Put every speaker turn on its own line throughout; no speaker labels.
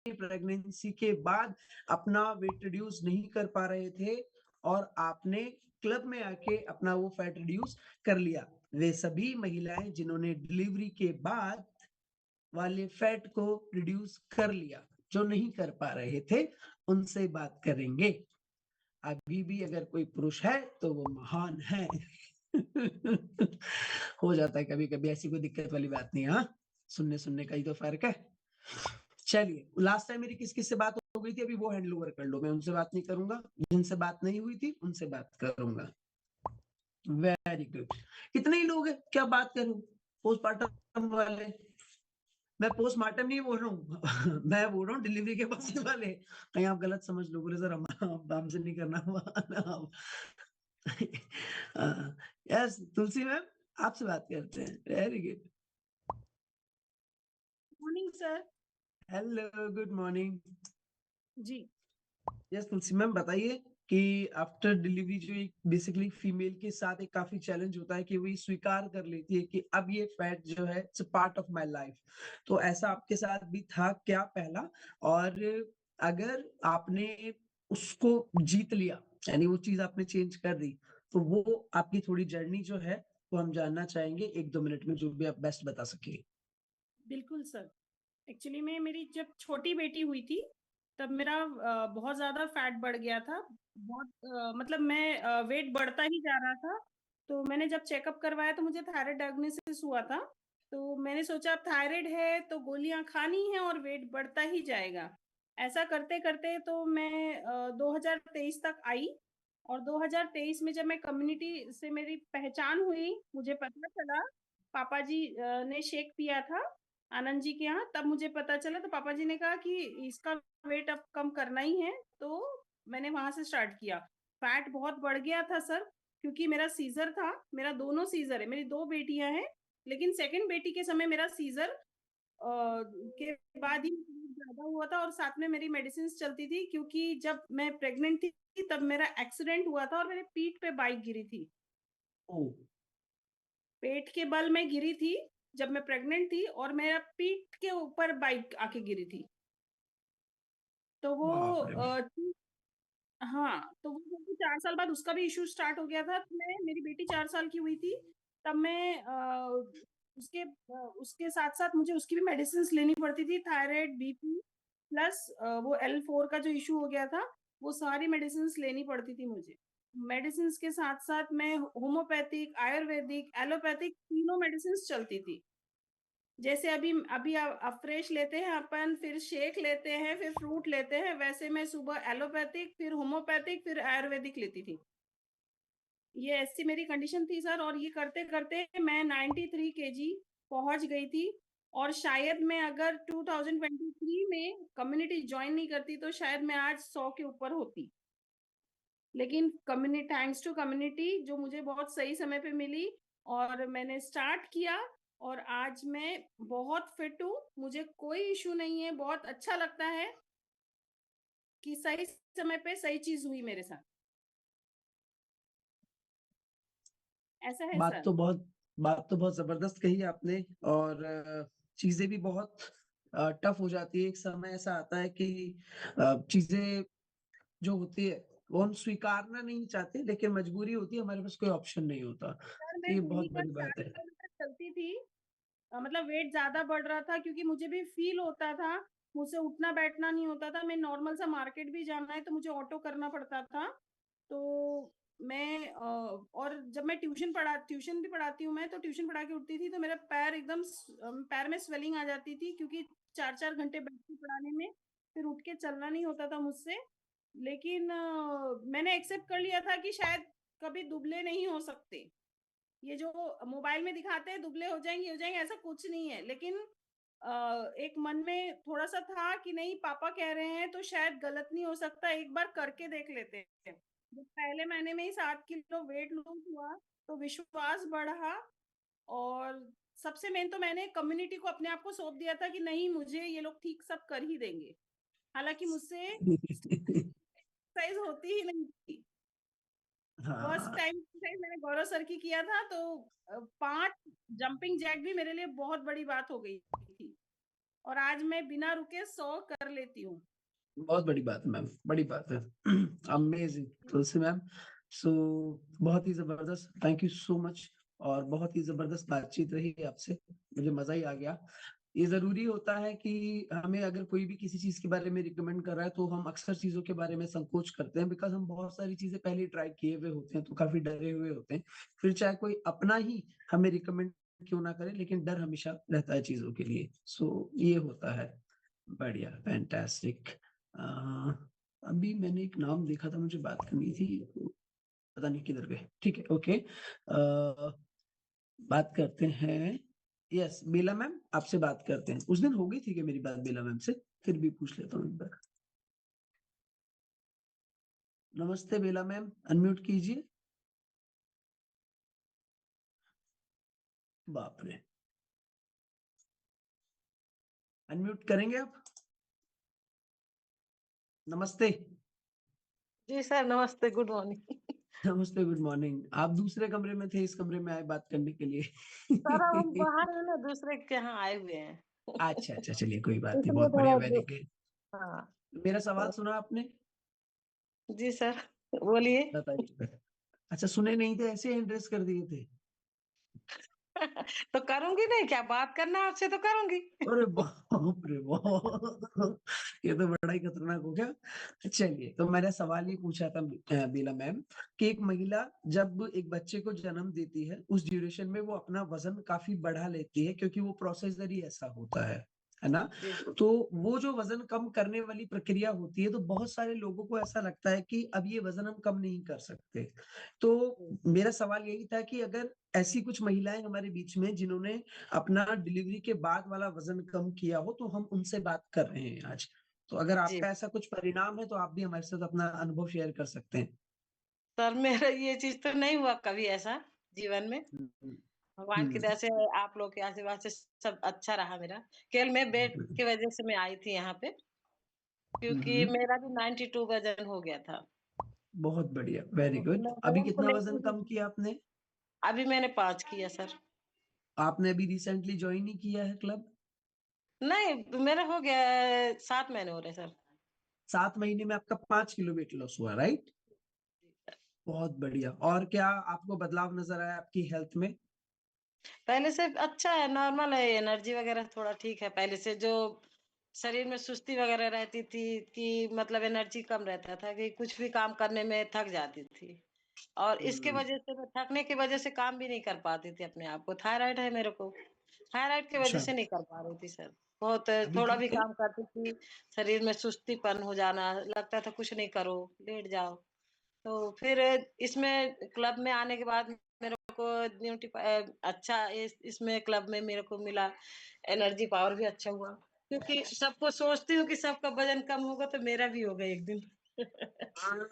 Pregnancy के बाद अपना वेट रिड्यूस नहीं कर पा रहे थे और आपने क्लब में आके अपना वो फैट रिड्यूस कर लिया। वे सभी महिलाएँ जिन्होंने डिलीवरी के बाद वाले फैट को रिड्यूस कर लिया, जो नहीं कर पा रहे थे, उनसे बात करेंगे। अभी भी अगर कोई पुरुष है, तो वो महान है। हो जाता है कभी-कभी, ऐसी कोई दिक्कत वाली बात नहीं है, हाँ? सुनने-सुनने का ही तो फ़र्क है। चलिए, लास्ट टाइम मेरी किस-किस से बात हो गई थी, अभी वो हैंड ओवर कर लो, मैं उनसे बात नहीं करूँगा। जिनसे बात नहीं हुई थी, उनसे बात करूँगा। Very good. कितने ही लोग हैं, क्या बात करूँ? पोस्टपार्टम वाले। मैं पोस्टमार्टम नहीं बोल रहा हूँ। मैं बोल रहा हूँ डिलीवरी के बाद वाले। कहीं आप गलत समझ लो, बोले सर हम हमसे नहीं करना हुआ। यस, तुलसी मैम, आपसे बात करते हैं। Very good.
Morning sir.
Hello, good morning.
जी।
यस, तुलसी मैम बताइए कि आफ्टर डिलीवरी जो एक बेसिकली फीमेल के साथ एक काफ़ी चैलेंज होता है कि वो ये स्वीकार कर लेती है कि अब ये फैट जो है it's a part of my life. तो ऐसा आपके साथ भी था क्या पहला? और अगर आपने उसको जीत लिया, यानी वो चीज़ आपने चेंज कर दी, तो वो आपकी थोड़ी जर्नी जो है, वो हम जानना चाहेंगे 1-2 मिनट में जो भी आप बेस्ट बता सकें।
बिल्कुल सर। एक्चुअली में मेरी जब छोटी बेटी हुई थी, तब मेरा बहुत ज़्यादा फैट बढ़ गया था। बहुत मतलब मैं वेट बढ़ता ही जा रहा था। तो मैंने जब चेकअप करवाया तो मुझे थायराइड डायग्नोसिस हुआ था। तो मैंने सोचा अब थायराइड है तो गोलियाँ खानी है और वेट बढ़ता ही जाएगा। ऐसा करते-करते तो मैं 2023 तक आई और 2023 में जब मैं कम्युनिटी से मेरी पहचान हुई, मुझे पता चला पापा जी ने शेक पिया था आनंद जी के यहाँ, तब मुझे पता चला तो पापा जी ने कहा कि इसका वेट अब कम करना ही है, तो मैंने वहाँ से स्टार्ट किया। फैट बहुत बढ़ गया था सर, क्योंकि मेरा सीज़र था, मेरा दोनों सीज़र है, मेरी 2 बेटियाँ हैं, लेकिन सेकंड बेटी के समय मेरा सीज़र के बाद ही ज़्यादा हुआ था और साथ में मेरी मेडिसिन्स चलती थी क्योंकि जब मैं प्रेग्नेंट थी, तब मेरा एक्सीडेंट हुआ था और मेरे पीठ पे बाइक गिरी थी।
ओह!
पेट के बल मैं गिरी थी, जब मैं प्रेग्नेंट थी और मेरा पीठ के ऊपर बाइक आके गिरी थी। तो वो
बाप रे!
हाँ, तो वो क्योंकि 4 साल बाद उसका भी इश्यू स्टार्ट हो गया था, तो मैं मेरी बेटी 4 साल की हुई थी, तब मैं उसके साथ-साथ मुझे उसकी भी मेडिसिन्स लेनी पड़ती थी, थायराइड, बीपी प्लस वो L4 का जो इश्यू हो गया था, वो सारी मेडिसिन्स लेनी पड़ती थी मुझे। मेडिसिन्स के साथ-साथ मैं होम्योपैथिक, आयुर्वेदिक, एलोपैथिक तीनों मेडिसिन्स चलती थी। जैसे अभी अफ्रेश लेते हैं अपन, फिर शेक लेते हैं, फिर फ्रूट लेते हैं, वैसे मैं सुबह एलोपैथिक, फिर होम्योपैथिक, फिर आयुर्वेदिक लेती थी। ये ऐसी मेरी कंडीशन थी सर और ये करते-करते मैं 93 केजी पहुँच गई थी और शायद मैं अगर 2023 में कम्युनिटी जॉइन नहीं करती तो शायद मैं आज 100 के ऊपर होती। लेकिन थैंक्स टू कम्युनिटी जो मुझे बहुत सही समय पे मिली और मैंने स्टार्ट किया और आज मैं बहुत फिट हूँ, मुझे कोई इश्यू नहीं है, बहुत अच्छा लगता है कि सही समय पे सही चीज़ हुई मेरे साथ। ऐसा है
बात
सर।
तो बहुत बात तो बहुत ज़बरदस्त कही आपने और चीज़ें भी बहुत टफ़ हो जाती है। एक समय ऐसा आता है कि चीज़ें जो होती है, वो हम स्वीकारना नहीं चाहते, लेकिन मजबूरी होती है, हमारे पास कोई ऑप्शन नहीं होता।
सर
तो
मैं
ये
डेली
बहुत
का
बड़ी
4
बात है।
किलोमीटर चलती थी। मतलब वेट ज़्यादा बढ़ रहा था क्योंकि मुझे भी फ़ील होता था, मुझसे उठना-बैठना नहीं होता था। मैं नॉर्मल सा मार्केट भी जाना है तो मुझे ऑटो करना पड़ता था। तो मैं और जब मैं ट्यूशन भी पढ़ाती हूँ मैं, तो ट्यूशन पढ़ा के उठती थी तो मेरा पैर एकदम पैर में स्वेलिंग आ जाती थी क्योंकि 4-4 घंटे बैठ के पढ़ाने में, फिर उठ के चलना नहीं होता था मुझसे। लेकिन मैंने एक्सेप्ट कर लिया था कि शायद कभी दुबले नहीं हो सकते। ये जो मोबाइल में दिखाते हैं दुबले हो जाएँगे ऐसा कुछ नहीं है। लेकिन एक मन में थोड़ा-सा था कि नहीं पापा कह रहे हैं तो शायद गलत नहीं हो सकता, एक बार करके देख लेते हैं। जब पहले महीने में ही 7 किलो वेट लूज़ हुआ, तो विश्वास बढ़ा और सबसे मेन तो मैंने कम्युनिटी को अपने आप को सौंप दिया था कि नहीं मुझे ये लोग ठीक सब कर ही देंगे। हालाँकि मुझसे एक्सरसाइज़ होती ही नहीं थी। फर्स्ट
हाँ,
टाइम एक्सरसाइज मैंने गौरव सर की किया था तो 5 जंपिंग जैक भी मेरे लिए बहुत बड़ी बात हो गई थी। और आज मैं बिना रुके 100 कर लेती हूँ।
बहुत बड़ी बात है मैम, बड़ी बात है। अमेजिंग तुलसी मैम। सो बहुत ही जबरदस्त, थैंक यू सो मच। और बहुत ही जबरदस्त बातचीत रही आपसे, मुझे मजा ही आ गया। ये जरूरी होता है कि हमें अगर कोई भी किसी चीज के बारे में रिकमेंड कर रहा है तो हम अक्सर चीजों के बारे में संकोच करते हैं, बिकॉज हम बहुत सारी चीजें पहले ट्राई किए हुए होते हैं तो काफी डरे हुए होते हैं। फिर चाहे कोई अपना ही हमें रिकमेंड क्यों ना करे, लेकिन डर हमेशा रहता है चीजों के लिए। सो ये होता है। बढ़िया, फैंटास्टिक। अ, अभी मैंने एक नाम देखा था, मुझे बात करनी थी, पता नहीं किधर गए। ठीक है, ओके। बात करते हैं। यस, बेला मैम आपसे बात करते हैं। उस दिन हो गई थी कि मेरी बात बेला मैम से, फिर भी पूछ लेता हूँ एक बार। नमस्ते बेला मैम, अनम्यूट कीजिए। बाप रे, अनम्यूट करेंगे आप? नमस्ते।
जी सर, नमस्ते, गुड मॉर्निंग।
नमस्ते, गुड मॉर्निंग। आप दूसरे कमरे में थे, इस कमरे में आए बात करने के लिए।
सर अब हम बाहर है ना, दूसरे के यहाँ आए हुए हैं।
अच्छा अच्छा, चलिए कोई बात नहीं,
इसलिए
बहुत बढ़िया,
थोड़ा
वेरी गुड।
हाँ।
मेरा सवाल
तो
सुना आपने?
जी सर, बोलिए।
बताइए। अच्छा, सुने नहीं थे, ऐसे एड्रेस कर दिए थे?
तो करूंगी नहीं क्या, बात करना है आपसे तो करूंगी।
अरे बाप रे बाप, ये तो बड़ा ही खतरनाक हो गया। चलिए, तो मैंने सवाल ये पूछा था बीला मैम, कि एक महिला जब एक बच्चे को जन्म देती है, उस ड्यूरेशन में वो अपना वजन काफी बढ़ा लेती है, क्योंकि वो प्रोसेसर ही ऐसा होता है ना?
जी
तो वो जो वजन कम करने वाली प्रक्रिया होती है, तो बहुत सारे लोगों को ऐसा लगता है कि अब ये वजन हम कम नहीं कर सकते। तो
जी
मेरा सवाल यही था कि अगर ऐसी कुछ महिलाएं हमारे बीच में जिन्होंने अपना डिलीवरी के बाद वाला वजन कम किया हो, तो हम उनसे बात कर रहे हैं आज। तो अगर
जी।
आपका ऐसा कुछ परिणाम है तो आप भी हमारे साथ अपना अनुभव शेयर कर सकते हैं।
सर मेरा ये चीज तो नहीं हुआ कभी ऐसा जीवन में।
हम्म, हम्म,
भगवान की दया से, आप लोग के आशीर्वाद से सब अच्छा रहा मेरा। केवल मैं बेड
हम्म,
की वजह से मैं आई थी यहाँ पे, क्योंकि
हम्म,
मेरा भी 92 वजन हो गया था।
बहुत बढ़िया, वेरी
तो
गुड।
मैं
अभी
वजन को
कितना वजन
लेकर भी,
कम किया आपने?
अभी मैंने 5 किया सर।
आपने अभी रिसेंटली ज्वाइन ही किया है क्लब?
नहीं, मेरा हो गया 7 महीने हो रहे सर।
7 महीने में आपका 5 किलो वेट लॉस हुआ, राइट? बहुत बढ़िया। और क्या आपको बदलाव नजर आया आपकी हेल्थ में?
पहले से अच्छा है, नॉर्मल है, एनर्जी वगैरह थोड़ा ठीक है। पहले से जो शरीर में सुस्ती वगैरह रहती थी, कि मतलब एनर्जी कम रहता था, कि कुछ भी काम करने में थक जाती थी। और इसके
हम्म,
वजह से मैं थकने की वजह से काम भी नहीं कर पाती थी अपने आप को। थायराइड है मेरे को, थायराइड की वजह
अच्छा,
से नहीं कर पा रही थी सर। बहुत
अभी
थोड़ा भी
ठीक है?
काम करती थी, शरीर में सुस्तीपन हो जाना, लगता था कुछ नहीं करो, लेट जाओ। तो फिर इसमें क्लब में आने के बाद मेरे को अच्छा इसमें क्लब में मेरे को मिला, एनर्जी पावर भी अच्छा हुआ। क्योंकि सबको सोचती हूँ कि सबका वजन कम होगा तो मेरा भी होगा एक दिन।
हाँ,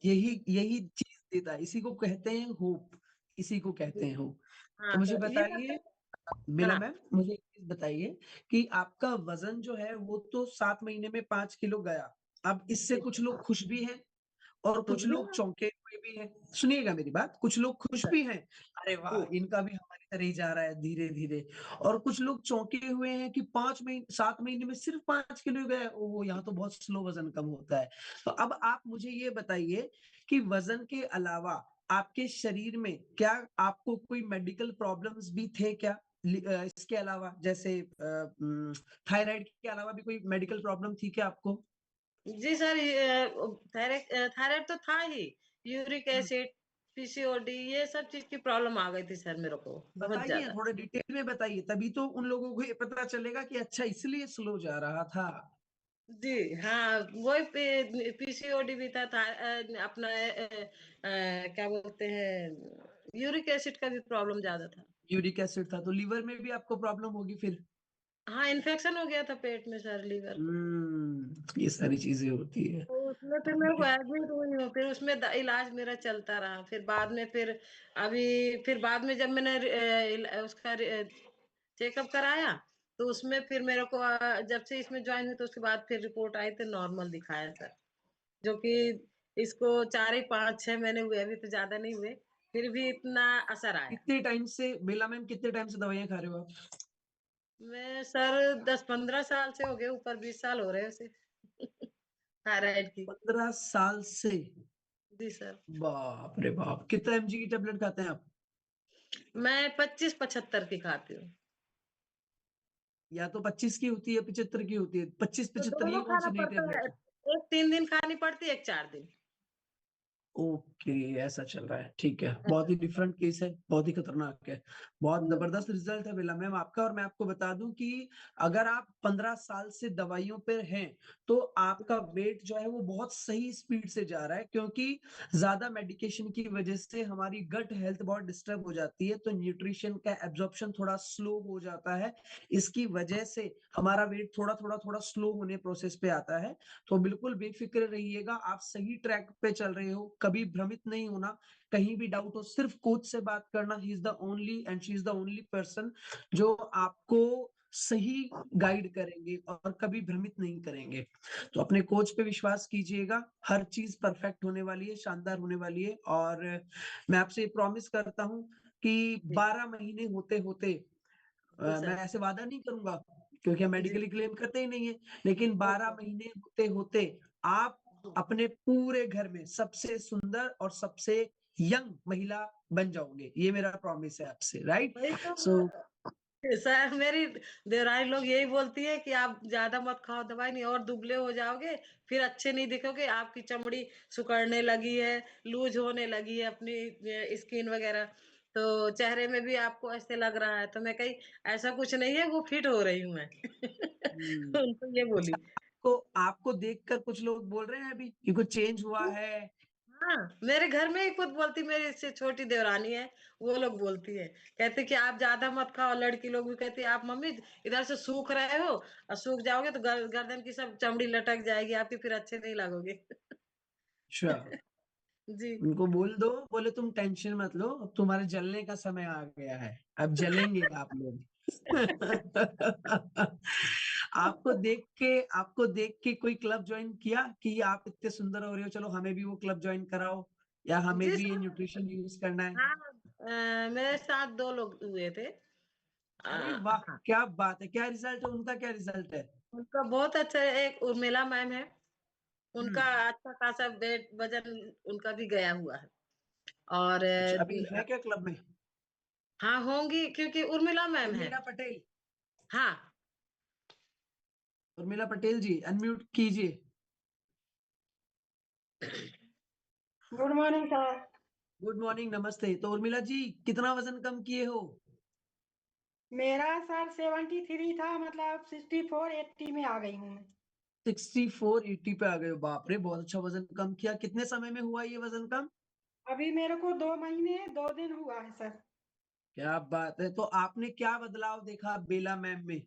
यही यही चीज देता है, इसी को कहते हैं होप, इसी को कहते
जी।
हैं होप। तो
हाँ,
मुझे
तो ये
बताइए,
मतलब
बेला
हाँ,
मैम, मुझे एक चीज बताइए कि आपका वजन जो है वो तो 7 महीने में 5 किलो गया। अब इससे
जी,
कुछ लोग खुश भी हैं और
कुछ
कुछ
भी
लोग
ना।
चौंके हुए भी हैं। सुनिएगा मेरी बात, कुछ लोग
जी
खुश
सर,
भी हैं, अरे
जी,
वाह इनका भी हमारी तरह ही जा रहा है धीरे धीरे। और कुछ लोग चौंके हुए हैं कि 5 महीने 7 महीने में सिर्फ 5 किलो गए, ओ यहाँ तो बहुत स्लो वजन कम होता है। तो अब आप मुझे ये बताइए कि वजन के अलावा आपके शरीर में क्या आपको कोई मेडिकल प्रॉब्लम्स भी थे क्या? इसके अलावा जैसे थायराइड के अलावा भी कोई मेडिकल प्रॉब्लम थी क्या आपको?
जी सर, ये थायराइड तो था ही, यूरिक एसिड, पीसीओडी, ये सब चीज की प्रॉब्लम आ गई थी सर मेरे को बहुत
बताइए,
ज्यादा।
थोड़ा डिटेल में बताइए, तभी तो उन लोगों को ये पता चलेगा कि अच्छा इसलिए स्लो जा रहा था।
जी हाँ, वही पीसीओडी भी था, अपना क्या बोलते हैं, यूरिक एसिड का भी प्रॉब्लम ज्यादा था।
यूरिक एसिड था तो लीवर में भी आपको प्रॉब्लम होगी फिर।
हाँ, इन्फेक्शन हो गया था पेट में सर, लीवर को।
ये सारी चीजें होती है।
तो उसमें फिर मेरे को एडमिट हुई हूँ, फिर उसमें इलाज मेरा चलता रहा। फिर बाद में फिर बाद में जब मैंने उसका चेकअप कराया, तो उसमें फिर मेरे को जब से इसमें ज्वाइन हुई तो उसके बाद फिर रिपोर्ट आई तो नॉर्मल दिखाया सर। जो कि इसको 4 ही 5 6 महीने हुए, अभी तो ज्यादा नहीं हुए, फिर भी इतना असर आया।
कितने टाइम से बेला मैम, कितने टाइम से दवाइयां खा रहे हो आप?
मैं सर 10-15 साल से हो गए, ऊपर 20 साल हो रहे हैं उसे। थायराइड की।
15 साल से?
जी सर।
बाप रे बाप, कितना एमजी की टेबलेट खाते हैं आप?
मैं 25-75 की खाती हूँ।
या तो 25 की होती है, 75 की होती है, 25-75,
दोनों
ये कौन
खाना
सी नई
पड़ता है।
टेबलेट है?
एक 3 दिन खानी पड़ती है, एक 4 दिन।
ओके, ऐसा चल रहा है, ठीक है।
ऐसा
बहुत ही
चल रहा
डिफरेंट केस है, बहुत ही खतरनाक है। बहुत
है।
जबरदस्त रिजल्ट है बिला मैम आपका। और मैं आपको बता दूं कि अगर आप 15 साल से दवाइयों पर हैं तो आपका वेट जो है वो बहुत सही स्पीड से जा रहा है, क्योंकि ज्यादा मेडिकेशन की वजह से हमारी गट हेल्थ बहुत डिस्टर्ब हो जाती है, तो न्यूट्रिशन का एब्जॉर्प्शन थोड़ा स्लो हो जाता है। इसकी वजह से हमारा वेट थोड़ा थोड़ा थोड़ा स्लो होने प्रोसेस पे आता है। तो बिल्कुल बेफिक्र रहिएगा, आप सही ट्रैक पे चल रहे हो, कभी भ्रमित नहीं होना। कहीं भी डाउट हो सिर्फ कोच से बात करना, he is the only and she is the only person जो आपको सही गाइड करेंगे और कभी भ्रमित नहीं करेंगे। तो अपने कोच पे विश्वास कीजिएगा, हर चीज परफेक्ट होने वाली है, शानदार होने वाली है। और मैं आपसे प्रॉमिस करता हूँ कि
जी,
12 महीने होते होते,
जी
मैं
सर।
ऐसे वादा नहीं करूंगा क्योंकि हम
जी,
मेडिकली क्लेम करते ही नहीं है, लेकिन 12
ओके।
महीने होते होते आप
जी,
अपने पूरे घर में सबसे सुंदर और सबसे यंग महिला बन जाओगे, ये मेरा प्रॉमिस है आपसे, राइट?
वही
सो
तो सर, मेरी देवरानी लोग यही बोलती है कि आप ज्यादा मत खाओ दवाई, नहीं और दुबले हो जाओगे, फिर अच्छे नहीं दिखोगे, आपकी चमड़ी सिकुड़ने लगी है, लूज होने लगी है अपनी स्किन वगैरह, तो चेहरे में भी आपको ऐसे लग रहा है। तो मैं कही ऐसा कुछ नहीं है, वो फिट हो रही हूँ मैं। उनको ये
अच्छा,
बोली।
आपको आपको देखकर कुछ लोग बोल रहे हैं अभी कि कुछ चेंज हुआ है?
हाँ, मेरे घर में ही खुद बोलती, मेरी से छोटी देवरानी है, वो लोग बोलती है, कहती कि आप ज्यादा मत खाओ। लड़की लोग भी कहती है आप मम्मी इधर से सूख रहे हो, और सूख जाओगे तो गर्दन की सब चमड़ी लटक जाएगी आपकी, फिर अच्छे नहीं लगोगे।
अच्छा,
जी।
उनको बोल दो, बोले तुम टेंशन मत लो, अब तुम्हारे जलने का समय आ गया है, अब जलेंगे आप लोग। आपको देख के कोई क्लब ज्वाइन किया कि आप इतने सुंदर हो रहे हो, चलो हमें भी वो क्लब ज्वाइन कराओ, या हमें
जी
भी ये
सर।
न्यूट्रिशन यूज करना है?
हाँ, मेरे साथ 2 लोग हुए थे।
अरे वाह,
हाँ,
क्या बात है, क्या रिजल्ट है उनका, क्या रिजल्ट है?
उनका बहुत अच्छा है। एक उर्मिला मैम है, उनका
हम्म।
अच्छा खासा वेट वजन उनका भी गया हुआ है। और
अच्छा, अभी है क्या क्लब में?
हाँ, होंगी क्योंकि उर्मिला मैम है।
उर्मिला पटेल?
हाँ।
उर्मिला पटेल जी, अनम्यूट कीजिए।
Good morning sir.
Good morning, नमस्ते। तो उर्मिला जी, कितना वजन कम किए हो?
मेरा सर 73 था, मतलब 64 80 में आ गई हूँ मैं।
64 80 पे आ गए हो, बाप रे, बहुत अच्छा वजन कम किया। कितने समय में हुआ ये वजन कम?
अभी मेरे को 2 महीने 2 दिन हुआ है सर।
क्या बात है, तो आपने क्या बदलाव देखा बेला मैम में?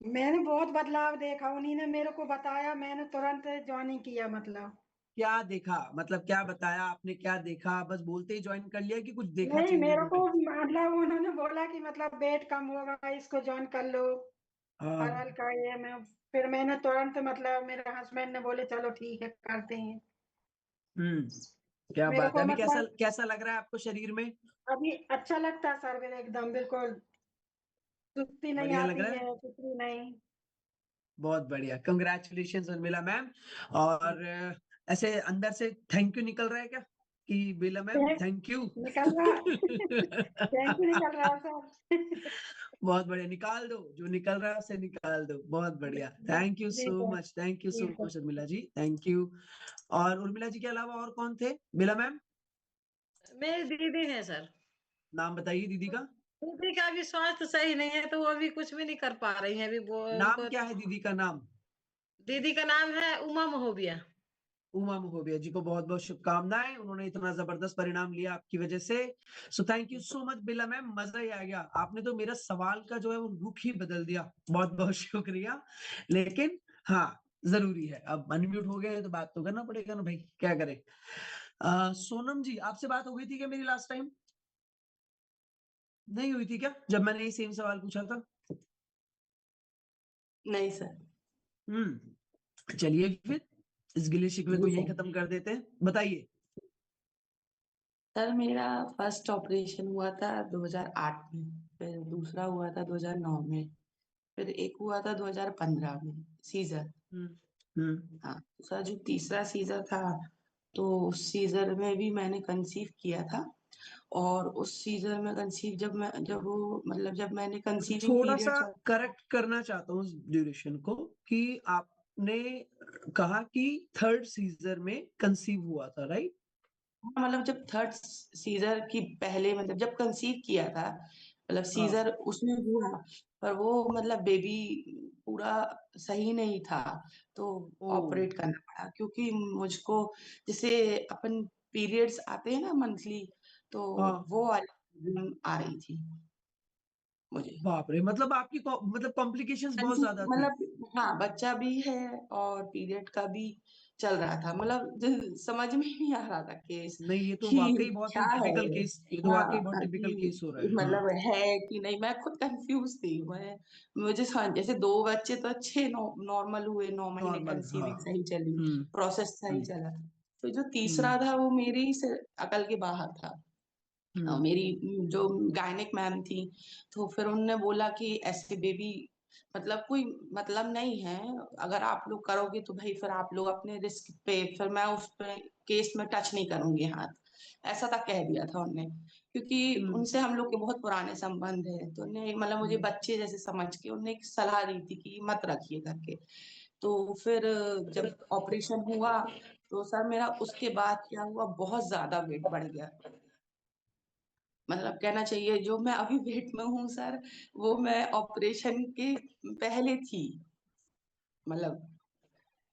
मैंने बहुत बदलाव देखा, उन्हीं ने मेरे को बताया, मैंने तुरंत ज्वाइनिंग किया मतलब।
क्या देखा, मतलब क्या बताया आपने, क्या देखा? बस बोलते ही ज्वाइन कर लिया कि कुछ देखा
नहीं,
चेंजेस
मेरे को
उनमें?
मतलब उन्होंने बोला कि मतलब वेट कम होगा, इसको ज्वाइन कर लो,
हाँ।
हरल का ये मैं। फिर मैंने तुरंत मतलब मेरे हस्बैंड ने बोले चलो ठीक है करते हैं।
हम्म। क्या
मेरे
बात है,
को
अभी कैसा
मतलब
कैसा लग रहा है आपको शरीर में?
अभी अच्छा लगता है सर, मेरे एकदम बिल्कुल सुस्ती नहीं
बढ़िया लग
आती
रहा है?
है, कुछ भी नहीं।
बहुत बढ़िया, कंग्रेचुलेशन उर्मिला मैम। और ऐसे अंदर से थैंक यू निकल रहा है क्या कि बेला मैम थैंक यू?
निकल रहा। थैंक यू निकल रहा है सर।
बहुत बढ़िया, निकाल दो, जो निकल रहा है उसे निकाल दो, बहुत बढ़िया। थैंक यू
जी
so
sir.
Much, thank you
जी
so
sir.
Much Urmila ji, thank you. और उर्मिला जी के अलावा और कौन थे बेला मैम?
मेरी दीदी है सर।
नाम बताइए दीदी का।
दीदी का भी स्वास्थ्य सही नहीं है, तो वो अभी कुछ भी नहीं कर पा रही हैं। अभी वो
नाम
उनको,
क्या है दीदी का नाम?
दीदी का नाम है उमा महोबिया।
उमा महोबिया जी को बहुत बहुत शुभकामनाएं, उन्होंने इतना जबरदस्त परिणाम लिया आपकी वजह से। So thank you so much बिला मैम, मजा ही आ गया, आपने तो मेरा सवाल का जो है वो रुख ही बदल दिया, बहुत बहुत शुक्रिया। लेकिन हाँ, जरूरी है, अब अनम्यूट हो गए हैं तो बात तो करना पड़ेगा ना भाई, क्या करें। सोनम जी, आपसे बात हो गई थी क्या मेरी लास्ट टाइम? नहीं हुई थी क्या, जब मैंने ये सेम सवाल पूछा था?
नहीं सर।
चलिए फिर इस गिले शिकवे को
जी
यहीं
सर।
खत्म कर देते हैं, बताइए।
सर मेरा फर्स्ट ऑपरेशन हुआ था 2008 में, फिर दूसरा हुआ था 2009 में, फिर एक हुआ था 2015 में सीजर। हाँ, सर जो तीसरा सीजर था तो उस सीजर में भी मैंने कंसीव किया था। और उस सीजर में कंसीव जब मैंने कंसीविंग
थोड़ा
पीरियड
सा करेक्ट करना चाहता हूँ ड्यूरेशन को कि आपने कहा कि थर्ड सीजर में कंसीव हुआ था, राइट?
मतलब जब थर्ड सीजर की पहले मतलब जब कंसीव किया था, मतलब सीजर उसमें हुआ, पर वो मतलब बेबी पूरा सही नहीं था, तो ऑपरेट करना पड़ा क्योंकि मुझको जैसे अपन पीरियड्स आते हैं ना मंथली, तो वो वाली प्रॉब्लम आ रही थी मुझे।
बाप रे, मतलब आपकी मतलब कॉम्प्लिकेशंस बहुत ज्यादा थी।
मतलब हाँ, बच्चा भी है और पीरियड का भी चल रहा था, मतलब समझ में नहीं आ रहा था केस
नहीं, ये तो
कि
वाकई बहुत ही
क्या है
टिपिकल
ये।
केस, ये तो वाकई बहुत
हाँ
टिपिकल केस हो रहा है।
मतलब है कि नहीं, मैं खुद कंफ्यूज थी। मुझे जैसे 2 बच्चे तो अच्छे नॉर्मल हुए, 9 महीने
नॉर्मल,
कंसीविंग सही चली,
हम्म
प्रोसेस सही
हम्म
चला। तो जो तीसरा था वो मेरी से अकल के बाहर था। मेरी जो गायनिक मैम थी, तो फिर उन्होंने बोला कि ऐसे बेबी मतलब कोई मतलब नहीं है, अगर आप लोग करोगे तो भाई फिर आप लोग अपने रिस्क पे, फिर मैं उस पे केस में टच नहीं करूंगी हाथ, ऐसा तक कह दिया था उनने, क्योंकि उनसे हम लोग के बहुत पुराने संबंध है। तो उन्हें मतलब मुझे बच्चे जैसे समझ के उन्होंने एक सलाह दी थी कि मत रखिए करके। तो फिर जब ऑपरेशन हुआ तो सर मेरा उसके बाद क्या हुआ, बहुत ज्यादा वेट बढ़ गया। मतलब कहना चाहिए जो मैं अभी वेट में हूँ सर, वो मैं ऑपरेशन के पहले थी। मतलब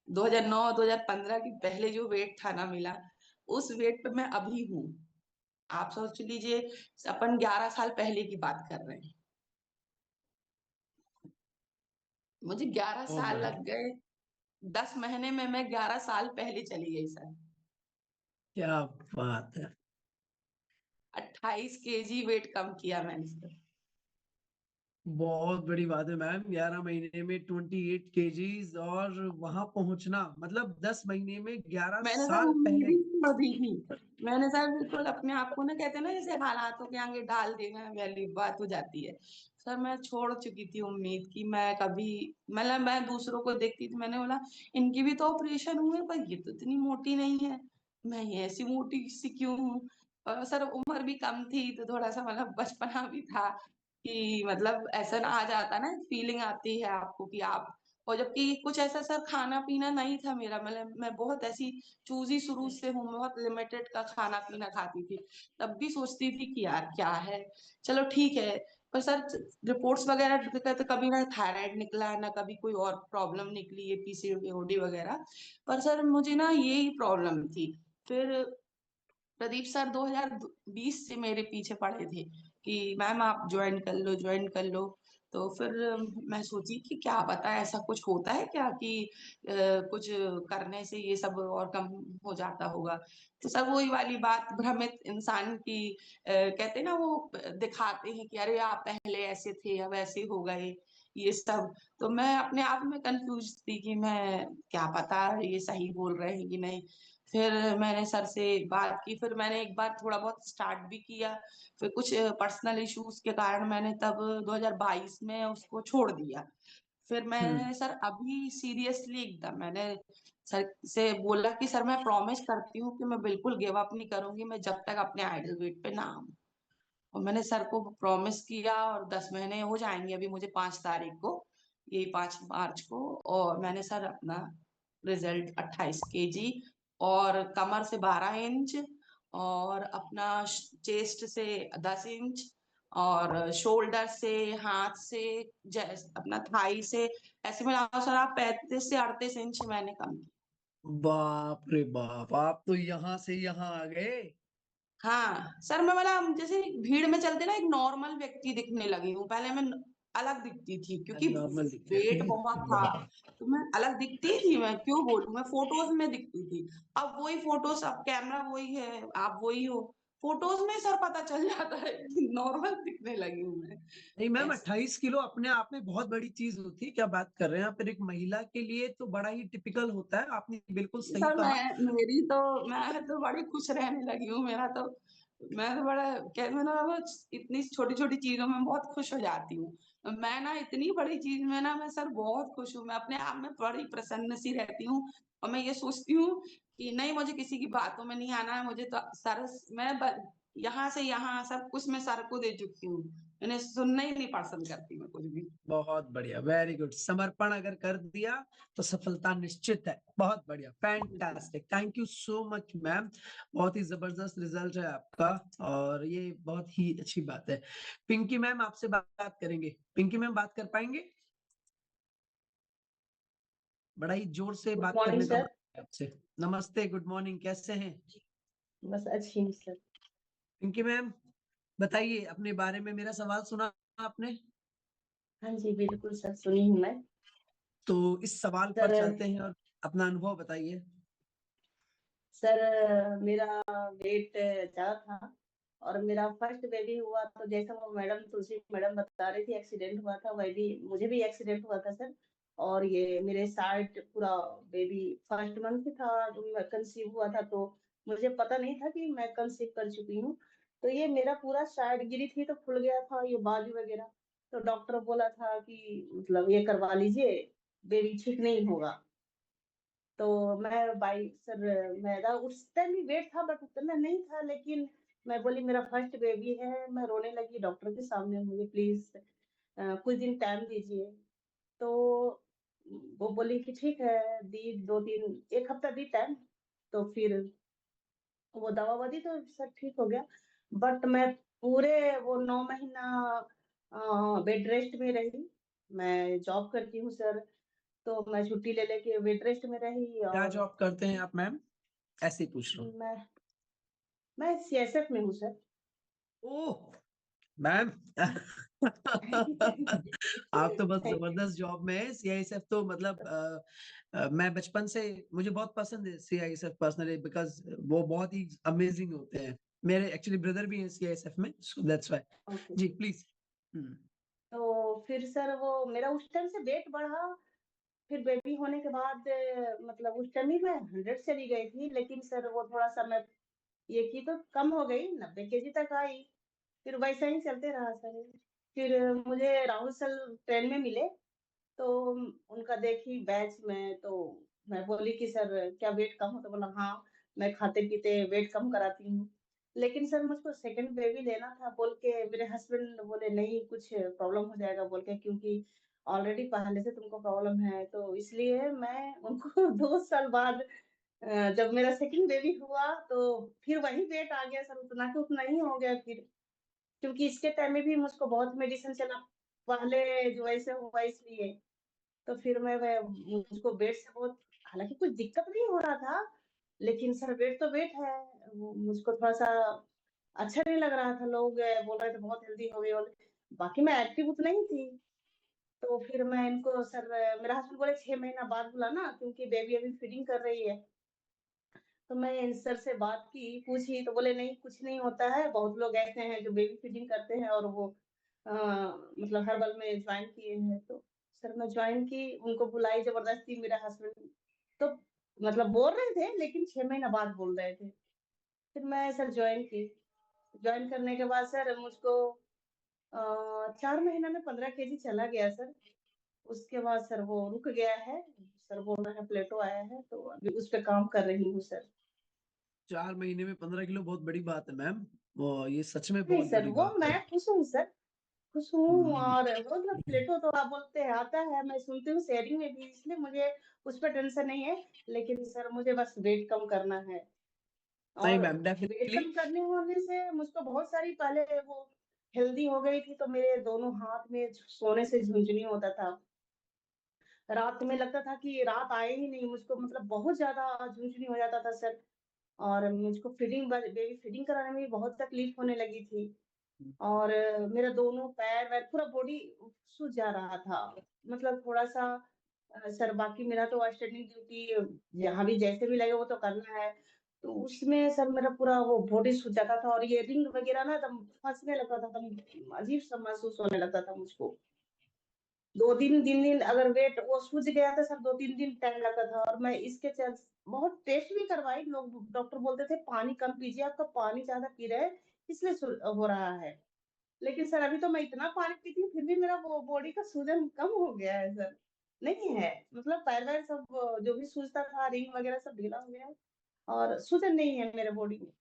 2009-2015 के पहले जो वेट था ना मिला, उस वेट पे मैं अभी हूँ। आप सोच लीजिए, अपन 11 साल पहले की बात कर रहे हैं। मुझे 11
ओ
साल
माय
लग गए, 10 महीने में मैं 11 साल पहले चली गई सर।
क्या बात है।
28 केजी वेट कम किया मैंने सर।
बहुत बड़ी बात है मैम, 11 महीने में 28 केजीज, और वहां पहुंचना मतलब 10 महीने में 11
मैंने सर
साल
उम्मीद
पहले।
ही छोड़ दी थी। मैंने सर बिल्कुल अपने आप को ना, कहते हैं ना जैसे हालातों के आगे डाल देना वाली बात हो जाती है। सर मैं छोड़ चुकी थी उम्मीद कि मैं कभी, मतलब मैं दूसरों को देखती थी, मैंने बोला इनकी भी तो ऑपरेशन हुए पर ये तो इतनी मोटी नहीं है, मैं ये ऐसी मोटी सी क्यों हूँ। और सर उम्र भी कम थी तो थोड़ा सा मतलब बचपना भी था कि मतलब ऐसा ना आ जाता ना, फीलिंग आती है आपको कि आप, और जबकि कुछ ऐसा सर खाना पीना नहीं था मेरा, मतलब मैं बहुत ऐसी चूजी शुरू से हूँ, बहुत लिमिटेड का खाना पीना खाती थी। तब भी सोचती थी कि यार क्या है, चलो ठीक है। पर सर रिपोर्ट्स वगैरह तो कभी ना थायराइड निकला, ना कभी कोई और प्रॉब्लम निकली है, पीसीओडी वगैरह। पर सर मुझे ना यही प्रॉब्लम थी। फिर प्रदीप सर 2020 से मेरे पीछे पड़े थे कि मैम आप ज्वाइन कर लो, ज्वाइन कर लो। तो फिर मैं सोची कि क्या पता ऐसा कुछ होता है क्या कि कुछ करने से ये सब और कम हो जाता होगा। तो सब वही वाली बात, भ्रमित इंसान की कहते हैं ना वो दिखाते हैं कि अरे आप पहले ऐसे थे अब ऐसे हो गए, ये सब। तो मैं अपने आप में कंफ्यूज थी कि मैं क्या पता ये सही बोल रहे हैं कि नहीं। फिर मैंने सर से बात की, फिर मैंने एक बार थोड़ा बहुत स्टार्ट भी किया, फिर कुछ पर्सनल इश्यूज के कारण मैंने तब 2022 में उसको छोड़ दिया। फिर मैंने सर अभी सीरियसली एकदम मैंने सर से बोला कि सर मैं प्रॉमिस करती हूँ कि मैं बिल्कुल गिव अप नहीं करूंगी, मैं जब तक अपने आइडल वेट पे ना आऊं। और मैंने सर को प्रॉमिस किया, और 10 महीने हो जाएंगे अभी मुझे 5 तारीख को, यही 5 मार्च को। और मैंने सर अपना रिजल्ट 28 केजी और कमर से 12 इंच और अपना चेस्ट से 10 इंच और शोल्डर से, हाथ से, अपना थाई से, ऐसे मिला सर आप 35 से 38 इंच मैंने कम किया।
बाप रे बाप, आप तो यहाँ से यहाँ आ गए।
हाँ सर, मैं मतलब जैसे भीड़ में चलते ना एक नॉर्मल व्यक्ति दिखने लगी हूँ। पहले मैं अलग दिखती थी क्योंकि
नॉर्मल दिख रहे
वेट
थे।
बहुत था, तो मैं अलग दिखती थी, मैं क्यों बोलूं, मैं फोटोज में दिखती थी। अब वही फोटोज, अब कैमरा वही है, आप वही हो, फोटोज में सर पता चल जाता है कि नॉर्मल दिखने लगी हूँ मैं।
नहीं मैम,
ऐसे
28 किलो अपने आप में बहुत बड़ी चीज होती है, क्या बात कर रहे हैं आप। एक महिला के लिए तो बड़ा ही टिपिकल होता है, आपने बिल्कुल सही
सर
कहा।
मैं तो बड़ी खुश रहने लगी हूँ। मेरा तो मैं तो बड़ा कहते हैं ना, वो इतनी छोटी-छोटी चीज़ों में बहुत खुश हो जाती हूँ। मैं ना इतनी बड़ी चीज़ में ना मैं सर बहुत खुश हूँ। मैं अपने आप में बड़ी प्रसन्न सी रहती हूँ और मैं ये सोचती हूँ कि नहीं, मुझे किसी की बातों में नहीं आना है। मुझे तो सर मैं ब यहाँ से यहाँ सब कुछ मैं सर को दे चुकी हूँ। इन्हें सुनना ही नहीं पसंद करती मैं कुछ भी।
बहुत बढ़िया, वेरी गुड। समर्पण अगर कर दिया तो सफलता निश्चित है। बहुत बढ़िया, fantastic, thank you so much ma'am. बहुत ही जबरदस्त रिजल्ट है आपका और ये बहुत ही अच्छी बात है। पिंकी मैम आपसे बात करेंगे। पिंकी मैम बात कर पाएंगे? बड़ा ही जोर से
गुड
बात
मॉर्निंग
करने का मन
सर।
है आपसे। नमस्ते, गुड मॉर्निंग, कैसे हैं?
बस अच्छी हूँ सर।
पिंकी मैम बताइए अपने बारे में। मेरा सवाल सुना आपने?
हाँ जी, बिल्कुल सर, सुनी हूँ मैं।
तो इस सवाल पर
सर
चलते हैं और अपना अनुभव बताइए।
सर मेरा वेट ज़्यादा था और मेरा फर्स्ट बेबी हुआ तो जैसा वो मैडम तुलसी मैडम बता रही थी एक्सीडेंट हुआ था, वही भी मुझे भी एक्सीडेंट हुआ था सर। और ये मेरे साइड पूरा बेबी फर्स्ट मंथ था जब मैं कंसीव हुआ था, तो मुझे पता नहीं था कि मैं कंसीव कर चुकी हूँ। तो ये मेरा पूरा साइड गिरी थी तो फूल गया था ये बाजू वगैरह। तो डॉक्टर बोला था कि मतलब ये करवा लीजिए, बेबी ठीक नहीं होगा। तो मैं बाई सर मेरा उस टाइम भी वेट था बट उतना नहीं था, लेकिन मैं बोली मेरा फर्स्ट बेबी है, मैं रोने लगी डॉक्टर के सामने, मुझे प्लीज कुछ दिन टाइम दीजिए। तो वो बोली कि ठीक है, दी 2-3 1 हफ्ता दी टाइम। तो फिर वो दवा ववा दी तो सब ठीक हो गया। बट मैं पूरे वो 9 महीना बेड रेस्ट में रही। मैं जॉब करती हूँ सर, तो मैं छुट्टी ले लेके बेड रेस्ट में रही।
क्या
और
जॉब करते हैं आप मैम? ऐसे ही पूछ रहा हूँ।
मैं सीएसएफ में हूँ सर।
ओह मैम आप तो बस जबरदस्त जॉब में है। सीआईएसएफ तो मतलब मैं बचपन से मुझे बहुत पसंद है सीआईएसएफ पर्सनली, बिकॉज वो बहुत ही अमेजिंग होते हैं। मेरे एक्चुअली ब्रदर भी हैं सीआईएसएफ में, सो दैट्स व्हाई।
ओके।
जी प्लीज।
तो फिर सर वो मेरा उस टाइम से वेट बढ़ा। फिर बेबी होने के बाद मतलब उस टाइम ही मैं 100 चली गई थी, लेकिन सर वो थोड़ा सा मैं ये की तो कम हो गई, 90 केजी तक आई। फिर वैसा ही चलते रहा सर। फिर मुझे राहुल सर ट्रेन में मिले, तो उनका देखी बैच में, तो मैं बोली कि सर क्या वेट कम हो? तो बोला हाँ, मैं खाते पीते वेट कम कराती हूँ। लेकिन सर मुझको सेकंड बेबी लेना था बोल के मेरे हस्बैंड बोले नहीं, कुछ प्रॉब्लम हो जाएगा बोल के, क्योंकि ऑलरेडी पहले से तुमको प्रॉब्लम है। तो इसलिए मैं उनको 2 साल बाद जब मेरा सेकंड बेबी हुआ तो फिर वही वेट आ गया सर, उतना के उतना ही हो गया फिर। क्योंकि इसके टाइम में भी मुझको बहुत मेडिसिन चला, पहले जो ऐसे हुआ इसलिए। तो फिर मैं मुझको वेट से बहुत, हालाँकि कुछ दिक्कत नहीं हो रहा था, लेकिन सर वेट तो वेट है। वो मुझको थोड़ा-सा अच्छा नहीं लग रहा था, लोग बोल रहे थे बहुत हेल्दी हो गई और बाकी मैं एक्टिव उतना ही थी। तो फिर मैं इनको सर मेरा हस्बैंड बोले 6 महीना बाद बुलाना क्योंकि बेबी अभी फीडिंग कर रही है। तो मैं इन सर से बात की, पूछी तो बोले नहीं कुछ नहीं होता है, बहुत लोग ऐसे हैं जो बेबी फीडिंग करते हैं और वो मतलब हर्बल में जॉइन किए हैं। तो सर मैं जॉइन की, उनको बुलाई ज़बरदस्ती मेरा हस्बैंड तो मतलब बोल रहे थे लेकिन 6 महीना बाद बोल रहे थे। फिर मैं सर जॉइन की। जॉइन करने के बाद सर मुझको 4 महीना में 15 केजी चला गया सर। उसके बाद सर वो रुक गया है। सर बोल रहे हैं प्लेटो आया है, तो अभी उस पे काम कर रही हूँ सर।
4 महीने में 15 किलो बहुत बड़ी बात है मैम। वो ये सच में
नहीं
बहुत
सर,
बड़ी
वो
बात है।
मैं खुश हूँ सर, खुश हूँ।
हम्म,
और वो मतलब प्लेटो तो आप बोलते हैं आता है, मैं सुनती हूँ शेयरिंग में भी, इसलिए मुझे उस पर टेंशन नहीं है। लेकिन सर मुझे बस वेट कम करना है।
नहीं
और
मैम
वेट
डेफिनेटली।
कम करने होने से मुझको बहुत सारी, पहले वो हेल्दी हो गई थी तो मेरे दोनों हाथ में सोने से झुंझुनी होता था। रात में लगता था कि रात आए ही नहीं, मुझको मतलब बहुत ज्यादा झुंझुनी हो जाता था सर। और मुझको फीडिंग बेबी फीडिंग कराने में भी बहुत तकलीफ होने लगी थी। और मेरा दोनों पैर-वैर पूरा बॉडी सूज जा रहा था। मतलब थोड़ा-सा सर बाकी मेरा तो स्टैंडिंग ड्यूटी जहाँ भी जैसे भी लगे वो तो करना है। तो उसमें सर मेरा पूरा वो बॉडी सूज जाता था और ये रिंग वगैरह ना एकदम फँसने लगता था, एकदम अजीब-सा महसूस होने लगता था मुझको। 2 दिन 3 दिन अगर वेट वो सूज गया था सर, 2-3 दिन टाइम लगता था। और मैं इसके बहुत टेस्ट भी करवाई, लोग डॉक्टर बोलते थे पानी कम पीजिए, आपका पानी ज़्यादा पी रहे हैं, इसलिए हो रहा है। लेकिन सर अभी तो मैं इतना पानी पीती हूँ फिर भी मेरा वो बॉडी का सूजन कम हो गया है सर। नहीं है, मतलब पैर वैर सब जो भी सूजता था, रिंग वगैरह सब ढीला हो गया है और सूजन नहीं है मेरे बॉडी में।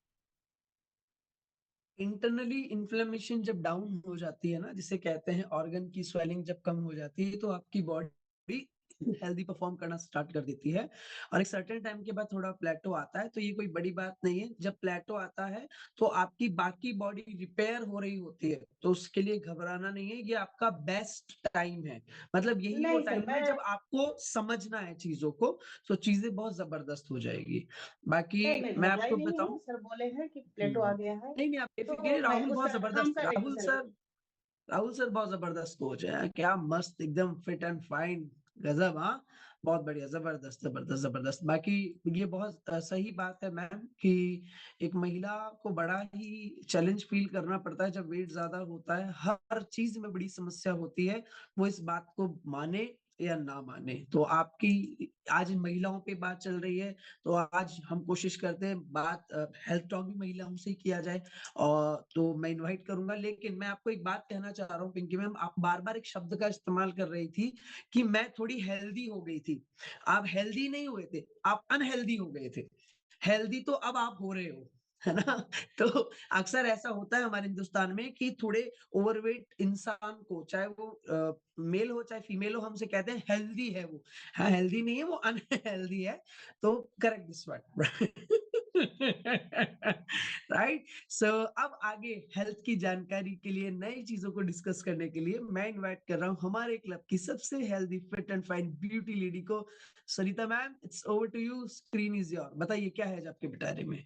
इंटरनली इन्फ्लेमेशन जब डाउन हो जाती है ना, जिसे कहते हैं ऑर्गन की स्वेलिंग जब कम हो जाती है, तो आपकी बॉडी हेल्दी परफॉर्म करना स्टार्ट कर देती है और एक सर्टेन टाइम के बाद थोड़ा प्लेटो आता है। तो ये कोई बड़ी बात नहीं है। जब प्लेटो आता है तो आपकी बाकी बॉडी रिपेयर हो रही होती है, तो उसके लिए घबराना नहीं है। ये आपका बेस्ट टाइम है, मतलब यही वो
नहीं सर,
टाइम है जब आपको समझना है चीजों को, तो चीजें बहुत जबरदस्त हो जाएगी। बाकी
मैं
मैं
घबराई
आपको
नहीं
बताऊं,
हूँ सर, बोले हैं कि प्लेटो आ गया है
नहीं नहीं, आप बेफिक्र,
तो मैं
राहुल
उस
बहुत
पर काम
जबरदस्त,
कर रही थी सर।
राहुल सर बहुत जबरदस्त कोच है, क्या मस्त, एकदम फिट एंड फाइन, गजब। हाँ, बहुत बढ़िया, जबरदस्त जबरदस्त जबरदस्त। बाकी ये बहुत सही बात है मैम कि एक महिला को बड़ा ही चैलेंज फील करना पड़ता है जब वेट ज्यादा होता है। हर चीज में बड़ी समस्या होती है, वो इस बात को माने या ना माने। तो आपकी आज महिलाओं पे बात चल रही है, तो आज हम कोशिश करते हैं बात हेल्थ टॉक भी महिलाओं से ही किया जाए। और तो मैं इनवाइट करूंगा, लेकिन मैं आपको एक बात कहना चाह रहा हूँ पिंकी मैम, आप बार बार एक शब्द का इस्तेमाल कर रही थी कि मैं थोड़ी हेल्दी हो गई थी। आप हेल्दी नहीं हुए थे, आप अनहेल्दी हो गए थे। हेल्दी तो अब आप हो रहे हो, है ना। तो अक्सर ऐसा होता है हमारे हिंदुस्तान में कि थोड़े ओवरवेट इंसान को, चाहे वो मेल हो चाहे फीमेल हो, हमसे कहते हैं हेल्दी है वो। हाँ, हेल्दी नहीं है वो, अनहेल्दी है। तो करेक्ट दिस वर्ड। राइट। सो अब आगे हेल्थ की जानकारी के लिए, नई चीजों को डिस्कस करने के लिए मैं इनवाइट कर रहा हूँ हमारे क्लब की सबसे healthy, fit and fine beauty lady को। Sarita ma'am, it's over to you, screen is your. बताइए क्या है आज आपके पिटारे में।